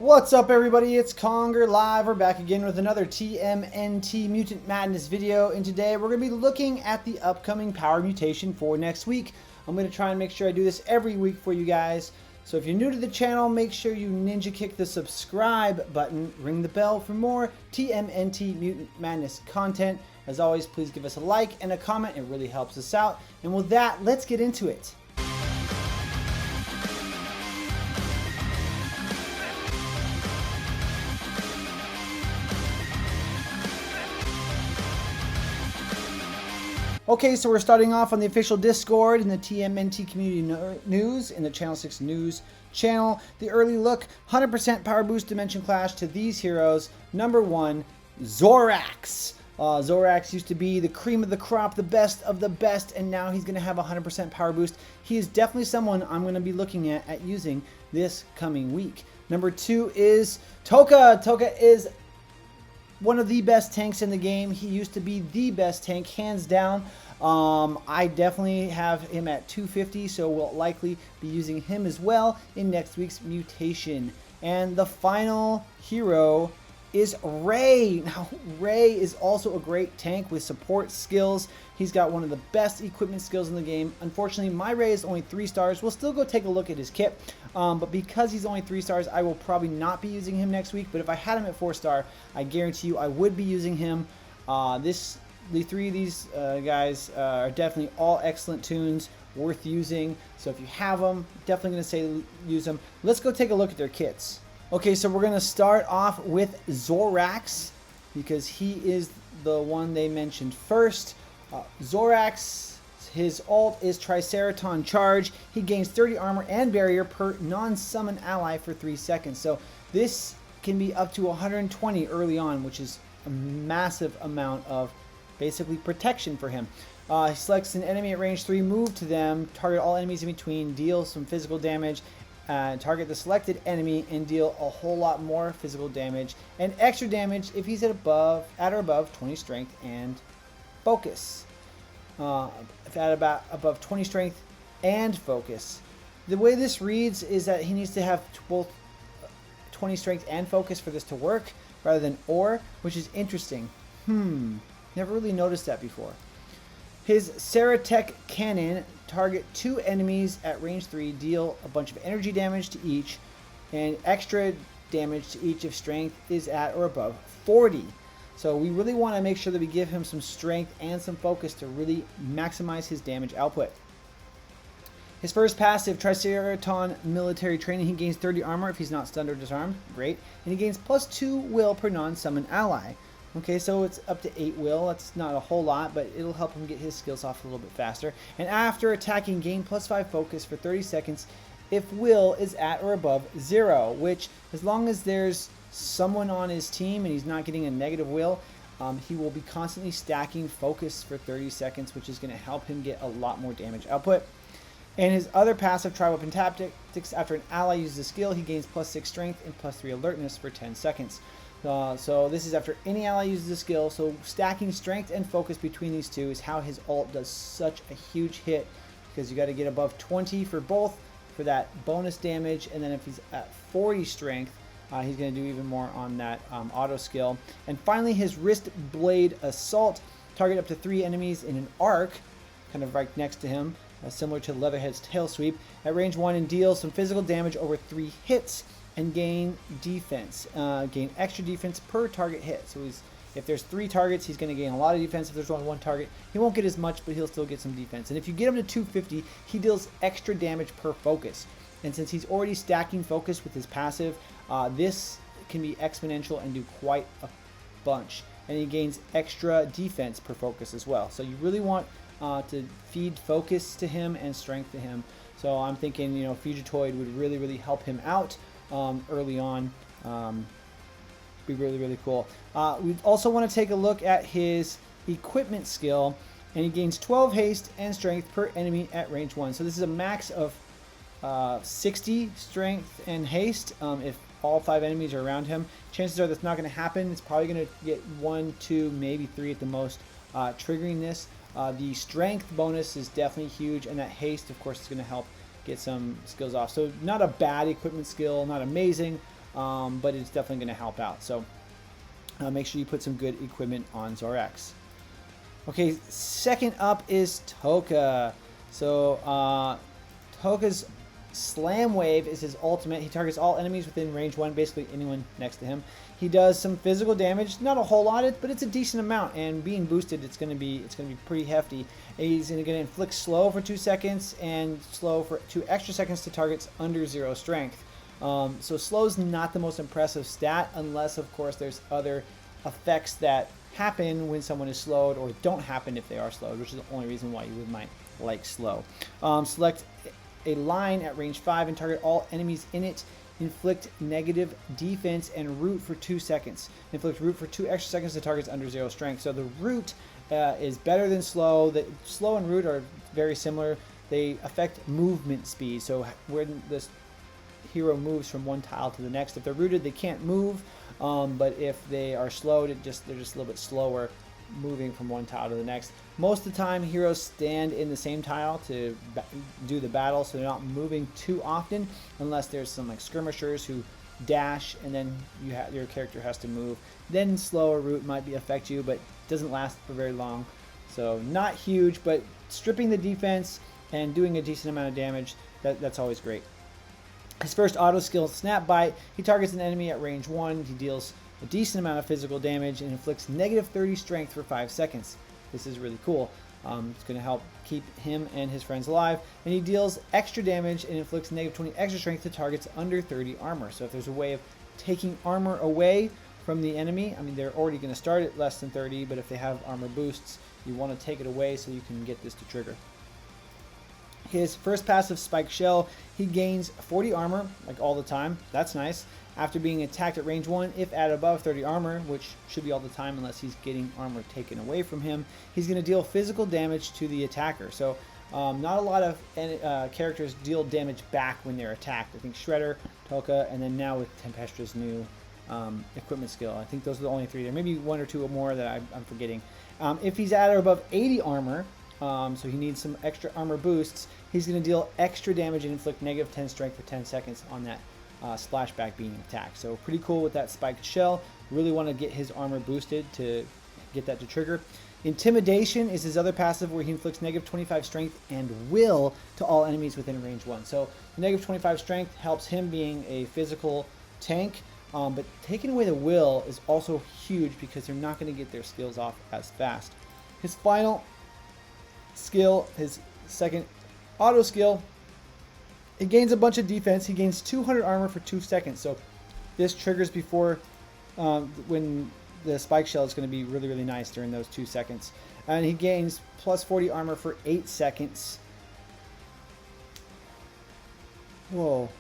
What's up, everybody? It's Conger Live. We're back again with another TMNT Mutant Madness video, and today we're going to be looking at the upcoming power mutation for next week. I'm going to try and make sure I do this every week for you guys. So if you're new to the channel, make sure you ninja kick the subscribe button, ring the bell for more TMNT Mutant Madness content. As always, please give us a like and a comment. It really helps us out. And with that, let's get into it. Okay, so we're starting off on the official Discord in the TMNT Community News in the Channel 6 News channel. The early look, 100% power boost dimension clash to these heroes. Number 1, Zorax. Zorax used to be the cream of the crop, the best of the best, and now he's going to have 100% power boost. He is definitely someone I'm going to be looking at using this coming week. Number 2 is Toka. Toka is one of the best tanks in the game. He used to be the best tank, hands down. I definitely have him at 250, so we'll likely be using him as well in next week's mutation. And the final hero is Ray. Now, Ray is also a great tank with support skills. He's got one of the best equipment skills in the game. Unfortunately, my Ray is only 3 stars. We'll still go take a look at his kit. But because he's only 3 stars, I will probably not be using him next week. But if I had him at 4 star, I guarantee you I would be using him. The 3 of these guys are definitely all excellent tunes, worth using. So if you have them, definitely going to say use them. Let's go take a look at their kits. Okay, so we're going to start off with Zorax because he is the one they mentioned first. Zorax, his ult is Triceraton Charge. He gains 30 armor and barrier per non-summon ally for 3 seconds. So this can be up to 120 early on, which is a massive amount of basically protection for him. He selects an enemy at range 3, move to them, target all enemies in between, deal some physical damage, target the selected enemy and deal a whole lot more physical damage and extra damage if he's at or above 20 strength and focus. If at about above 20 strength and focus. The way this reads is that he needs to have both 20 strength and focus for this to work rather than or, which is interesting. Never really noticed that before. His Ceratech Cannon, target 2 enemies at range 3, deal a bunch of energy damage to each, and extra damage to each if strength is at or above 40. So we really want to make sure that we give him some strength and some focus to really maximize his damage output. His first passive, Triceraton Military Training, he gains 30 armor if he's not stunned or disarmed. Great. And he gains +2 will per non-summon ally. Okay, so it's up to 8 will. That's not a whole lot, but it'll help him get his skills off a little bit faster. And after attacking, gain +5 focus for 30 seconds if will is at or above 0, which as long as there's someone on his team and he's not getting a negative will, he will be constantly stacking focus for 30 seconds, which is going to help him get a lot more damage output. And his other passive, Tri-Weapon Tactics, after an ally uses a skill, he gains +6 strength and +3 alertness for 10 seconds. So this is after any ally uses a skill, so stacking strength and focus between these two is how his ult does such a huge hit, because you got to get above 20 for both for that bonus damage, and then if he's at 40 strength, he's going to do even more on that auto skill. And finally, his Wrist Blade Assault, target up to 3 enemies in an arc, kind of right next to him, similar to Leatherhead's Tail Sweep, at range 1 and deal some physical damage over 3 hits. And gain defense, gain extra defense per target hit. So if there's 3 targets, he's going to gain a lot of defense. If there's only 1 target, he won't get as much, but he'll still get some defense. And if you get him to 250, he deals extra damage per focus. And since he's already stacking focus with his passive, this can be exponential and do quite a bunch. And he gains extra defense per focus as well. So you really want to feed focus to him and strength to him. So I'm thinking, Fugitoid would really, really help him out early on. Be really, really cool. We also want to take a look at his equipment skill, and he gains 12 haste and strength per enemy at range 1. So this is a max of 60 strength and haste if all 5 enemies are around him. Chances are that's not going to happen. It's probably going to get 1, 2, maybe 3 at the most triggering this. The strength bonus is definitely huge, and that haste, of course, is going to help get some skills off. So not a bad equipment skill, not amazing, but it's definitely going to help out. So make sure you put some good equipment on Zorax. Okay, second up is Toka. So Toka's Slam Wave is his ultimate. He targets all enemies within range 1, basically anyone next to him. He does some physical damage, not a whole lot, but it's a decent amount. And being boosted, it's going to be pretty hefty. He's going to inflict slow for 2 seconds and slow for 2 extra seconds to targets under 0 strength. So slow's not the most impressive stat, unless of course there's other effects that happen when someone is slowed, or don't happen if they are slowed, which is the only reason why you might like slow. Select a line at range 5 and target all enemies in it. Inflict negative defense and root for 2 seconds. Inflict root for 2 extra seconds to targets under 0 strength. So the root is better than slow. The slow and root are very similar. They affect movement speed. So when this hero moves from one tile to the next, if they're rooted, they can't move. But if they are slowed, they're just a little bit slower moving from one tile to the next. Most of the time, heroes stand in the same tile to do the battle, so they're not moving too often, unless there's some like skirmishers who dash, and then your character has to move. Then slow or root might affect you, but doesn't last for very long. So not huge, but stripping the defense and doing a decent amount of damage, that's always great. His first auto skill, Snap Bite. He targets an enemy at range 1. He deals a decent amount of physical damage and inflicts negative 30 strength for 5 seconds. This is really cool. It's going to help keep him and his friends alive. And he deals extra damage and inflicts negative 20 extra strength to targets under 30 armor. So if there's a way of taking armor away from the enemy, I mean, they're already going to start at less than 30, but if they have armor boosts, you want to take it away so you can get this to trigger. His first passive, Spike Shell, he gains 40 armor, like all the time. That's nice. After being attacked at range 1, if at above 30 armor, which should be all the time unless he's getting armor taken away from him, he's going to deal physical damage to the attacker. So not a lot of characters deal damage back when they're attacked. I think Shredder, Toka, and then now with Tempestra's new equipment skill. I think those are the only 3. There may be 1 or 2 more that I'm forgetting. If he's at or above 80 armor, so he needs some extra armor boosts, he's going to deal extra damage and inflict negative 10 strength for 10 seconds on that splashback being attacked. So pretty cool with that spiked shell. Really want to get his armor boosted to get that to trigger. Intimidation is his other passive, where he inflicts negative 25 strength and will to all enemies within range 1. So the negative 25 strength helps him being a physical tank, but taking away the will is also huge because they're not going to get their skills off as fast. His final skill, his second auto skill, it gains a bunch of defense. He gains 200 armor for 2 seconds. So this triggers before when the spike shell is going to be really, really nice during those 2 seconds. And he gains plus 40 armor for 8 seconds. Whoa.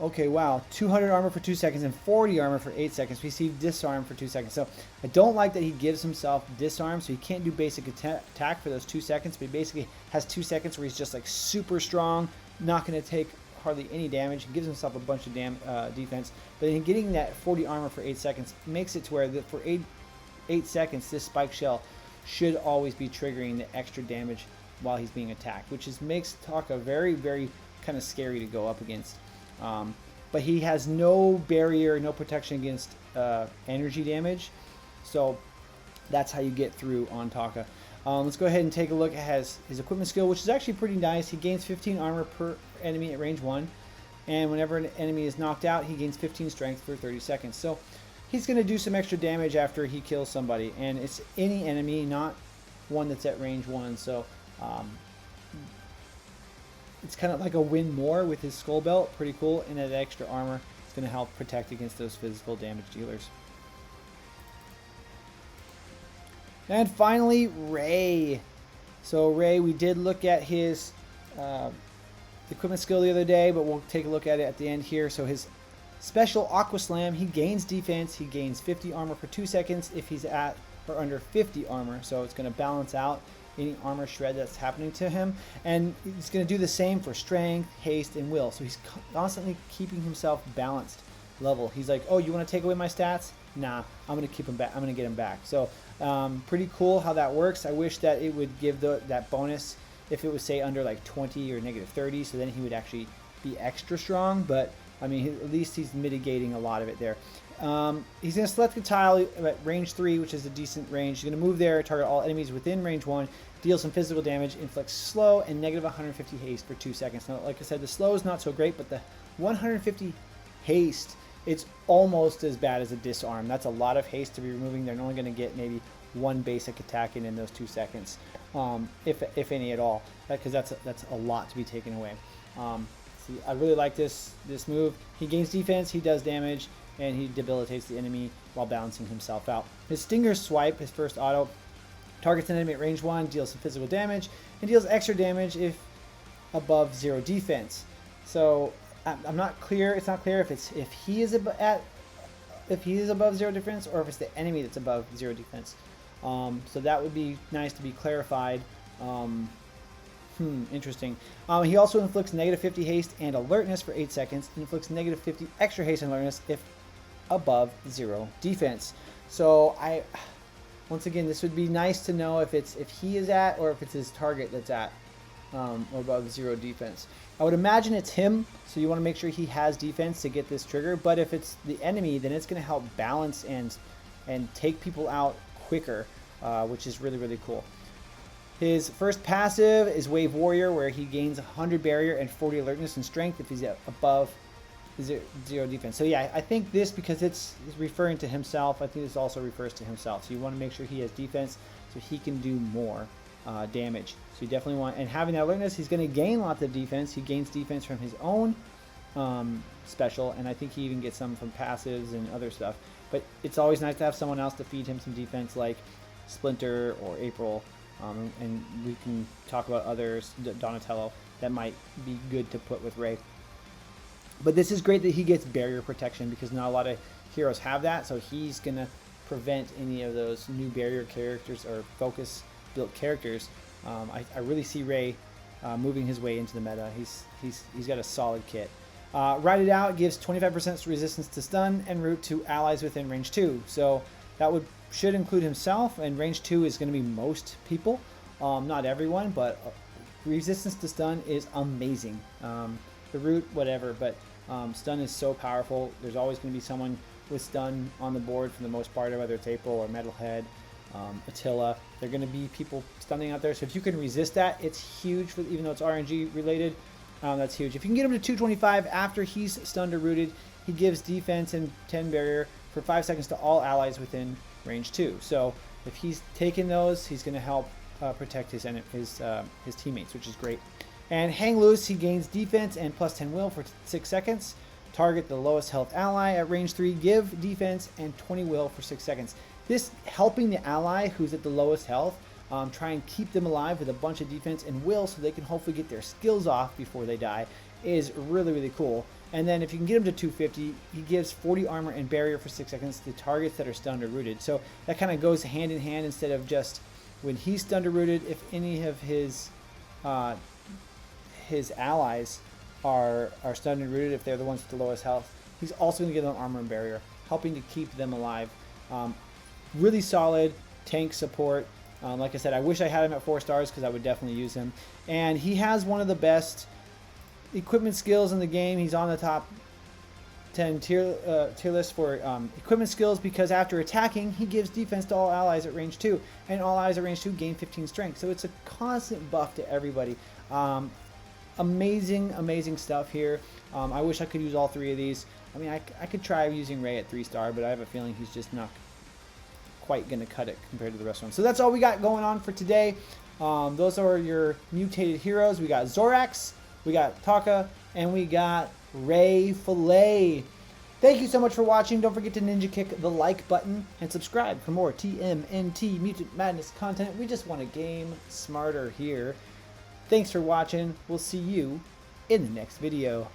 Okay, wow. 200 armor for 2 seconds and 40 armor for 8 seconds. Receive disarm for 2 seconds. So I don't like that he gives himself disarm, so he can't do basic attack for those 2 seconds, but he basically has 2 seconds where he's just like super strong, not going to take hardly any damage. He gives himself a bunch of defense, but in getting that 40 armor for 8 seconds makes it to where for 8 seconds this spike shell should always be triggering the extra damage while he's being attacked, which makes Toka very, very kind of scary to go up against. But he has no barrier, no protection against energy damage, so that's how you get through on Toka. Let's go ahead and take a look at his equipment skill, which is actually pretty nice. He gains 15 armor per enemy at range 1, and whenever an enemy is knocked out, he gains 15 strength for 30 seconds. So he's going to do some extra damage after he kills somebody, and it's any enemy, not one that's at range 1. So it's kind of like a win more with his skull belt. Pretty cool. And that extra armor is going to help protect against those physical damage dealers. And finally, Ray. So Ray, we did look at his equipment skill the other day, but we'll take a look at it at the end here. So his special Aqua Slam, he gains defense. He gains 50 armor for 2 seconds if he's at or under 50 armor. So it's going to balance out any armor shred that's happening to him, and he's going to do the same for strength, haste, and will. So he's constantly keeping himself balanced level. He's like, oh, you want to take away my stats? Nah, I'm going to keep him back. I'm going to get him back. So pretty cool how that works. I wish that it would give that bonus if it was, say, under like 20 or negative 30, so then he would actually be extra strong, but I mean, at least he's mitigating a lot of it there. He's going to select a tile at range 3, which is a decent range. He's going to move there, target all enemies within range 1, deal some physical damage, inflict slow and negative 150 haste for 2 seconds. Now, like I said, the slow is not so great, but the 150 haste, it's almost as bad as a disarm. That's a lot of haste to be removing. They're only going to get maybe 1 basic attack in those 2 seconds, if any at all, because that's a lot to be taken away. See, I really like this move. He gains defense, he does damage, and he debilitates the enemy while balancing himself out. His Stinger Swipe, his first auto, targets an enemy at range 1, deals some physical damage, and deals extra damage if above 0 defense. So I'm not clear. It's not clear if he is above 0 defense or if it's the enemy that's above 0 defense. So that would be nice to be clarified. Interesting. He also inflicts negative 50 haste and alertness for 8 seconds. And inflicts negative 50 extra haste and alertness if above 0 defense. So once again, this would be nice to know if he is at or if it's his target that's at or above 0 defense. I would imagine it's him, so you want to make sure he has defense to get this trigger. But if it's the enemy, then it's going to help balance and take people out quicker, which is really, really cool. His first passive is Wave Warrior, where he gains 100 barrier and 40 alertness and strength if he's above 0 defense. So yeah, I think this, because it's referring to himself, I think this also refers to himself. So you want to make sure he has defense so he can do more damage. So you definitely want, and having that alertness, he's going to gain lots of defense. He gains defense from his own special, and I think he even gets some from passives and other stuff. But it's always nice to have someone else to feed him some defense, like Splinter or April. And we can talk about others, Donatello, that might be good to put with Ray. But this is great that he gets barrier protection, because not a lot of heroes have that, so he's going to prevent any of those new barrier characters or focus built characters. I really see Ray moving his way into the meta. He's got a solid kit. Ride It Out gives 25% resistance to stun and root to allies within range 2. So that should include himself, and range 2 is going to be most people, not everyone, but resistance to stun is amazing. The root, whatever, but stun is so powerful. There's always going to be someone with stun on the board for the most part, whether it's April or Metalhead, Attila. They're going to be people stunning out there, so if you can resist that, it's huge, even though it's RNG related. That's huge. If you can get him to 225 after he's stunned or rooted, he gives defense and 10 barrier for 5 seconds to all allies within range 2. So if he's taking those, he's going to help protect his teammates, which is great. And Hang Loose, he gains defense and plus 10 will for 6 seconds. Target the lowest health ally at range 3, give defense and 20 will for 6 seconds. This helping the ally who's at the lowest health, try and keep them alive with a bunch of defense and will, so they can hopefully get their skills off before they die, is really, really cool. And then if you can get him to 250, he gives 40 armor and barrier for 6 seconds to targets that are stunned or rooted. So that kind of goes hand in hand, instead of just when he's stunned or rooted, if any of his allies are stunned and rooted, if they're the ones with the lowest health, he's also going to give them armor and barrier, helping to keep them alive. Really solid tank support. Like I said, I wish I had him at 4 stars, because I would definitely use him. And he has one of the best equipment skills in the game. He's on the top 10 tier list for equipment skills, because after attacking, he gives defense to all allies at range 2, and all allies at range 2 gain 15 strength. So it's a constant buff to everybody. Amazing stuff here. I wish I could use all 3 of these. I mean, I could try using Ray at 3 star, but I have a feeling he's just not quite going to cut it compared to the rest of them. So that's all we got going on for today. Those are your mutated heroes. We got Zorax, we got Toka, and we got Ray Fillet. Thank you so much for watching. Don't forget to ninja kick the like button and subscribe for more TMNT Mutant Madness content. We just want to game smarter here. Thanks for watching. We'll see you in the next video.